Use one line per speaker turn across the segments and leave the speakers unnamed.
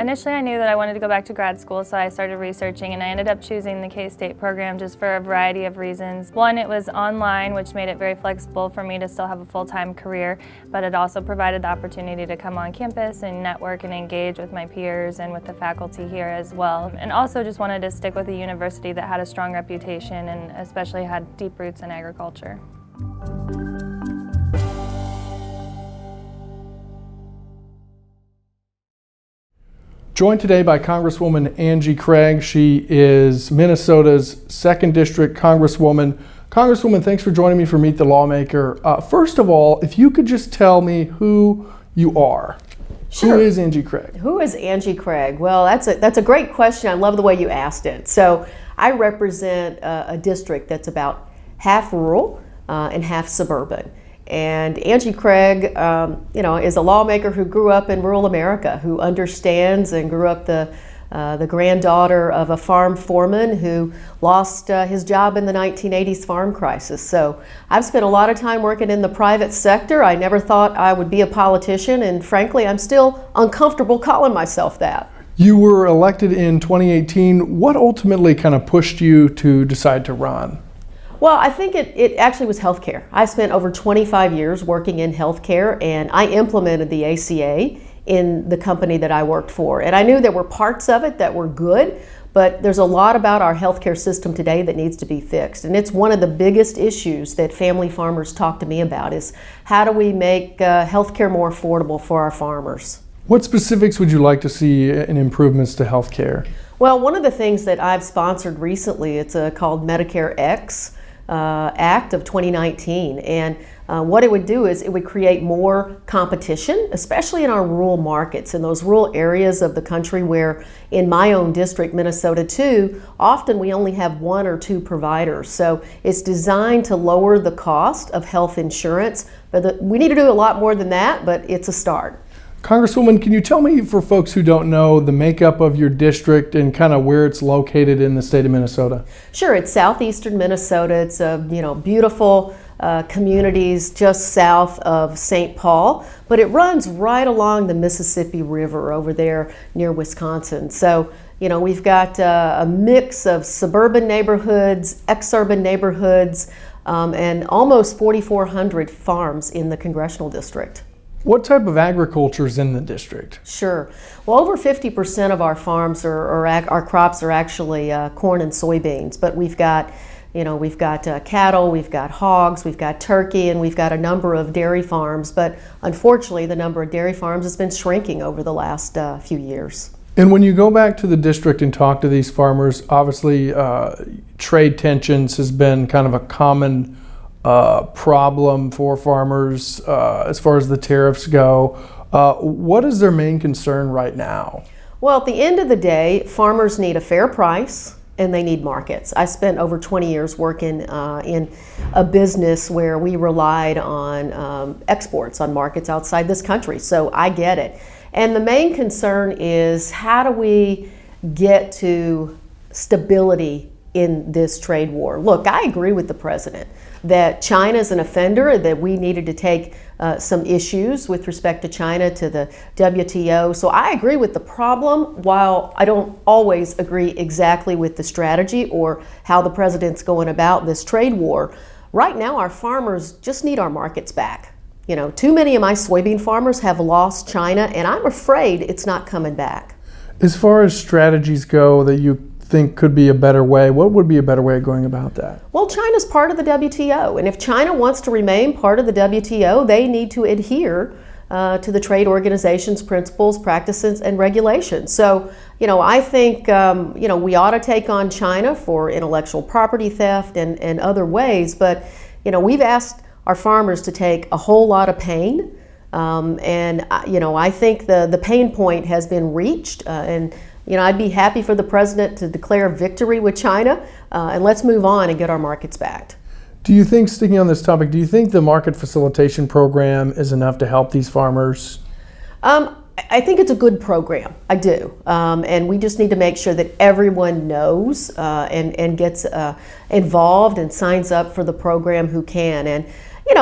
Initially, I knew that I wanted to go back to grad school, so I started researching, and I ended up choosing the K-State program just for a variety of reasons. One, it was online, which made it very flexible for me to still have a full-time career, but it also provided the opportunity to come on campus and network and engage with my peers and with the faculty here as well. And also just wanted to stick with a university that had a strong reputation and especially had deep roots in agriculture.
Joined today by Congresswoman Angie Craig. She is Minnesota's 2nd District Congresswoman. Congresswoman, thanks for joining me for Meet the Lawmaker. First of all, if you could just tell me who you are. Sure. Who is Angie Craig?
Who is Angie Craig? Well, that's a great question. I love the way you asked it. So I represent a district that's about half rural and half suburban. And Angie Craig, is a lawmaker who grew up in rural America, who understands and grew up the granddaughter of a farm foreman who lost his job in the 1980s farm crisis. So I've spent a lot of time working in the private sector. I never thought I would be a politician, and frankly, I'm still uncomfortable calling myself that.
You were elected in 2018. What ultimately kind of pushed you to decide to run?
Well, I think it actually was healthcare. I spent over 25 years working in healthcare, and I implemented the ACA in the company that I worked for. And I knew there were parts of it that were good, but there's a lot about our healthcare system today that needs to be fixed. And it's one of the biggest issues that family farmers talk to me about is how do we make healthcare more affordable for our farmers?
What specifics would you like to see in improvements to healthcare?
Well, one of the things that I've sponsored recently, it's called Medicare X. Act of 2019, and what it would do is it would create more competition, especially in our rural markets, in those rural areas of the country where in my own district, Minnesota too, often we only have 1 or 2 providers. So it's designed to lower the cost of health insurance, but we need to do a lot more than that, but it's a start.
Congresswoman, can you tell me, for folks who don't know, the makeup of your district and kind of where it's located in the state of Minnesota?
Sure, it's southeastern Minnesota. It's beautiful communities just south of St. Paul, but it runs right along the Mississippi River over there near Wisconsin. So, we've got a mix of suburban neighborhoods, exurban neighborhoods, and almost 4,400 farms in the congressional district.
What type of agriculture is in the district?
Sure. Well, over 50% of our farms our crops are actually corn and soybeans, but we've got cattle, we've got hogs, we've got turkey, and we've got a number of dairy farms. But unfortunately, the number of dairy farms has been shrinking over the last few years.
And when you go back to the district and talk to these farmers, obviously trade tensions has been kind of a common problem for farmers as far as the tariffs go. What is their main concern right now?
Well, at the end of the day, farmers need a fair price and they need markets. I spent over 20 years working in a business where we relied on exports, on markets outside this country, so I get it. And the main concern is how do we get to stability in this trade war? Look, I agree with the president that China is an offender, that we needed to take some issues with respect to China to the WTO. So I agree with the problem, while I don't always agree exactly with the strategy or how the president's going about this trade war. Right now, our farmers just need our markets back. Too many of my soybean farmers have lost China, and I'm afraid it's not coming back.
As far as strategies go that you think could be a better way, what would be a better way of going about that?
Well, China's part of the WTO, and if China wants to remain part of the WTO, they need to adhere to the trade organization's principles, practices, and regulations. So, I think, we ought to take on China for intellectual property theft and other ways, but, we've asked our farmers to take a whole lot of pain, and, I think the pain point has been reached, and I'd be happy for the president to declare victory with China, and let's move on and get our markets back.
Do you think, sticking on this topic, do you think the market facilitation program is enough to help these farmers?
I think it's a good program. I do. And we just need to make sure that everyone knows and gets involved and signs up for the program who can. And,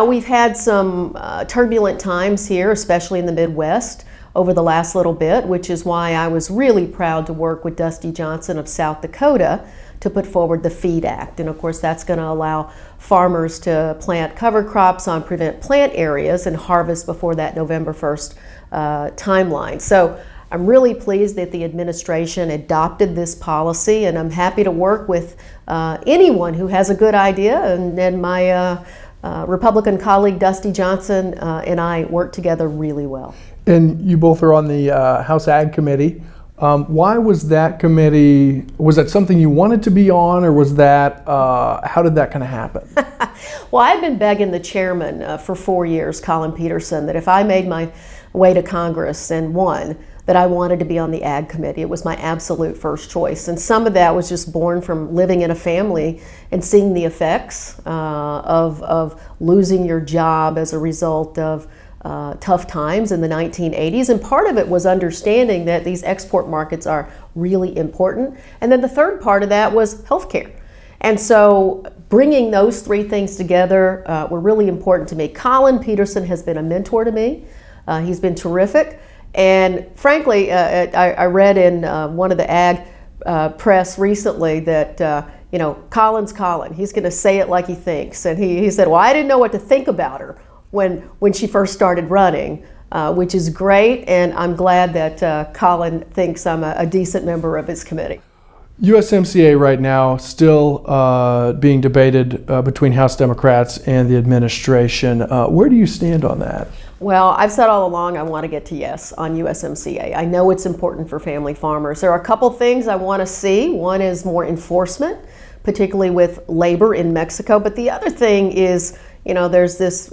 we've had some turbulent times here, especially in the Midwest, over the last little bit, which is why I was really proud to work with Dusty Johnson of South Dakota to put forward the Feed Act. And of course, that's going to allow farmers to plant cover crops on prevent plant areas and harvest before that November 1st timeline. So I'm really pleased that the administration adopted this policy, and I'm happy to work with anyone who has a good idea. And my Republican colleague Dusty Johnson and I work together really well.
And you both are on the House Ag Committee. Why was that committee, was that something you wanted to be on, or was that, how did that kind of happen?
Well, I've been begging the chairman for 4 years, Colin Peterson, that if I made my way to Congress and won, that I wanted to be on the Ag Committee. It was my absolute first choice. And some of that was just born from living in a family and seeing the effects of losing your job as a result of tough times in the 1980s. And part of it was understanding that these export markets are really important. And then the third part of that was healthcare. And so bringing those three things together were really important to me. Colin Peterson has been a mentor to me. He's been terrific. And frankly, I read in one of the ag press recently that, Colin's Colin. He's going to say it like he thinks. And he said, well, I didn't know what to think about her when she first started running, which is great. And I'm glad that Colin thinks I'm a decent member of his committee.
USMCA right now still being debated between House Democrats and the administration. Where do you stand on that?
Well, I've said all along I want to get to yes on USMCA. I know it's important for family farmers. There are a couple things I want to see. One is more enforcement, particularly with labor in Mexico. But the other thing is, there's this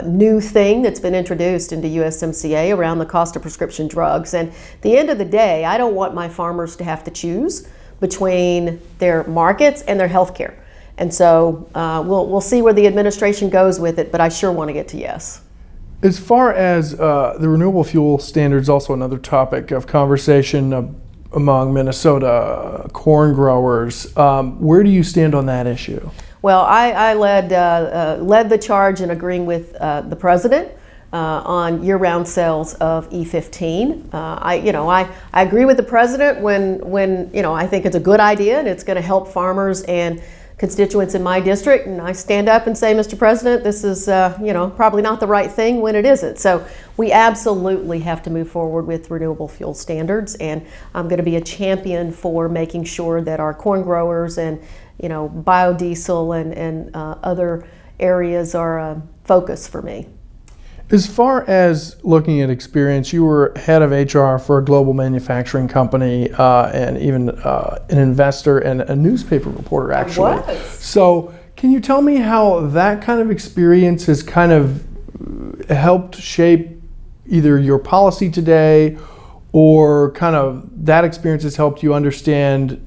new thing that's been introduced into USMCA around the cost of prescription drugs. And at the end of the day, I don't want my farmers to have to choose between their markets and their health care. And so we'll see where the administration goes with it, but I sure want to get to yes.
As far as the renewable fuel standards, also another topic of conversation among Minnesota corn growers. Where do you stand on that issue?
Well, I led the charge in agreeing with the president on year-round sales of E15. I agree with the president when I think it's a good idea and it's going to help farmers and constituents in my district, and I stand up and say, Mr. President, this is probably not the right thing when it isn't. So we absolutely have to move forward with renewable fuel standards, and I'm going to be a champion for making sure that our corn growers and biodiesel and other areas are a focus for me.
As far as looking at experience, you were head of HR for a global manufacturing company and even an investor and a newspaper reporter, actually.
I was.
So can you tell me how that kind of experience has kind of helped shape either your policy today, or kind of that experience has helped you understand,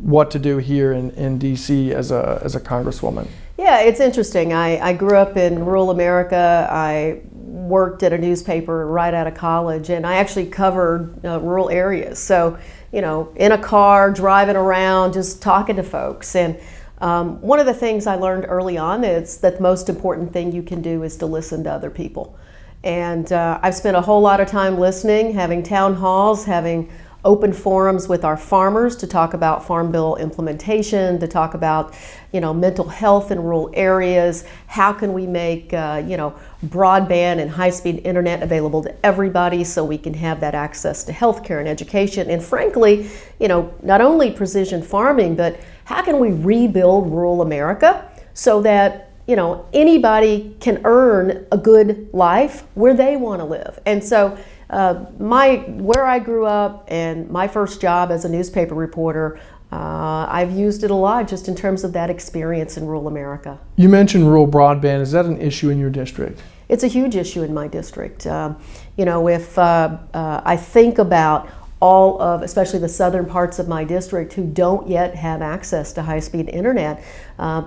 what to do here in D.C. as a congresswoman?
Yeah, it's interesting. I grew up in rural America. I worked at a newspaper right out of college, and I actually covered rural areas. So, in a car, driving around, just talking to folks. And one of the things I learned early on is that the most important thing you can do is to listen to other people. And I've spent a whole lot of time listening, having town halls, having open forums with our farmers to talk about Farm Bill implementation, to talk about, mental health in rural areas. How can we make, broadband and high-speed internet available to everybody so we can have that access to healthcare and education? And frankly, not only precision farming, but how can we rebuild rural America so that anybody can earn a good life where they want to live? And so where I grew up and my first job as a newspaper reporter, I've used it a lot just in terms of that experience in rural America.
You mentioned rural broadband. Is that an issue in your district?
It's a huge issue in my district. If I think about all of, especially the southern parts of my district who don't yet have access to high-speed internet,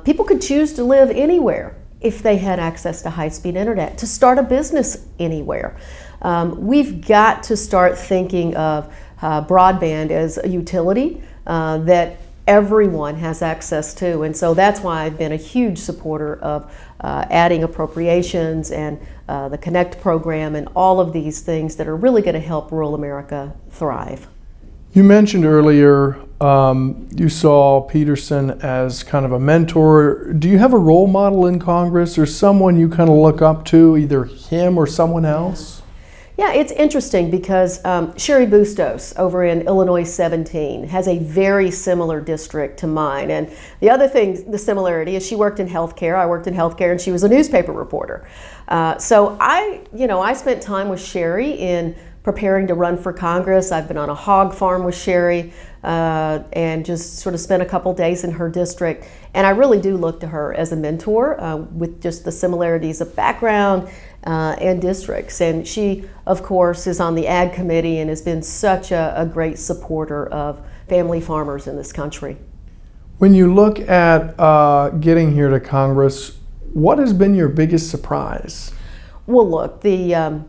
people could choose to live anywhere if they had access to high-speed internet, to start a business anywhere. We've got to start thinking of broadband as a utility that everyone has access to. And so that's why I've been a huge supporter of adding appropriations and the Connect program and all of these things that are really going to help rural America thrive.
You mentioned earlier you saw Peterson as kind of a mentor. Do you have a role model in Congress or someone you kind of look up to, either him or someone else?
Yeah, it's interesting because Sherry Bustos over in Illinois 17 has a very similar district to mine. And the other thing, the similarity is she worked in healthcare. I worked in healthcare and she was a newspaper reporter. So I spent time with Sherry in preparing to run for Congress. I've been on a hog farm with Sherry and just sort of spent a couple days in her district. And I really do look to her as a mentor with just the similarities of background and districts. And she, of course, is on the Ag Committee and has been such a great supporter of family farmers in this country.
When you look at getting here to Congress, what has been your biggest surprise? Well,
look, the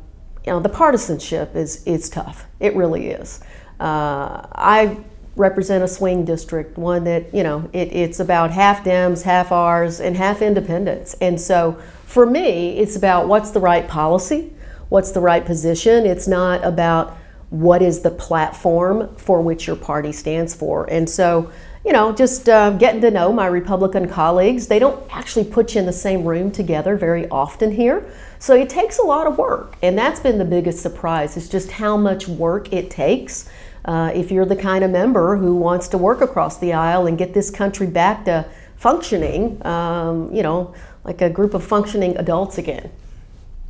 partisanship is tough. It really is. I represent a swing district, one that, it's about half Dems, half Rs, and half independents. And so for me, it's about what's the right policy, what's the right position. It's not about what is the platform for which your party stands for. And so, just getting to know my Republican colleagues. They don't actually put you in the same room together very often here. So it takes a lot of work. And that's been the biggest surprise, is just how much work it takes if you're the kind of member who wants to work across the aisle and get this country back to functioning, like a group of functioning adults again.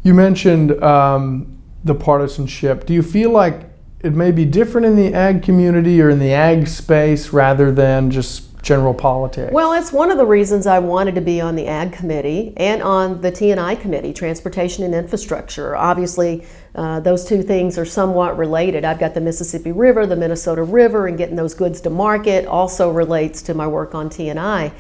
You mentioned the partisanship. Do you feel like it may be different in the ag community or in the ag space rather than just general politics?
Well, it's one of the reasons I wanted to be on the Ag Committee and on the T&I Committee, Transportation and Infrastructure. Obviously, those two things are somewhat related. I've got the Mississippi River, the Minnesota River, and getting those goods to market also relates to my work on T&I.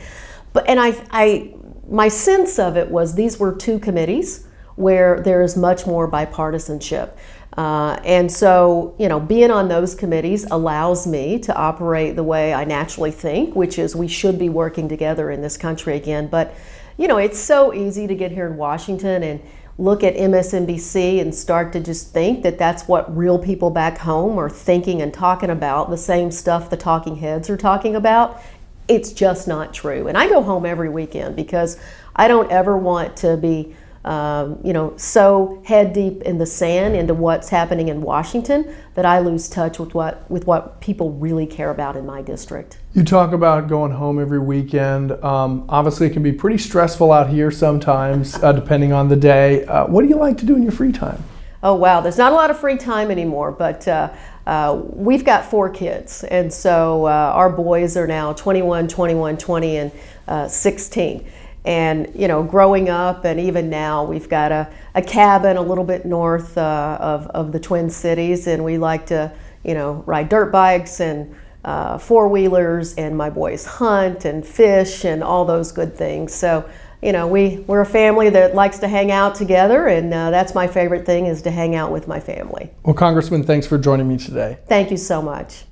My sense of it was these were two committees where there is much more bipartisanship. And so, being on those committees allows me to operate the way I naturally think, which is we should be working together in this country again. But, it's so easy to get here in Washington and look at MSNBC and start to just think that that's what real people back home are thinking and talking about, the same stuff the talking heads are talking about. It's just not true. And I go home every weekend because I don't ever want to be so head deep in the sand into what's happening in Washington that I lose touch with what people really care about in my district.
You talk about going home every weekend. Obviously, it can be pretty stressful out here sometimes, depending on the day. What do you like to do in your free time?
Oh, wow. There's not a lot of free time anymore, but we've got 4 kids. And so our boys are now 21, 21, 20, and 16. And, growing up and even now, we've got a cabin a little bit north of the Twin Cities, and we like to, ride dirt bikes and 4-wheelers, and my boys hunt and fish and all those good things. So, we're a family that likes to hang out together, and that's my favorite thing, is to hang out with my family.
Well, Congressman, thanks for joining me today.
Thank you so much.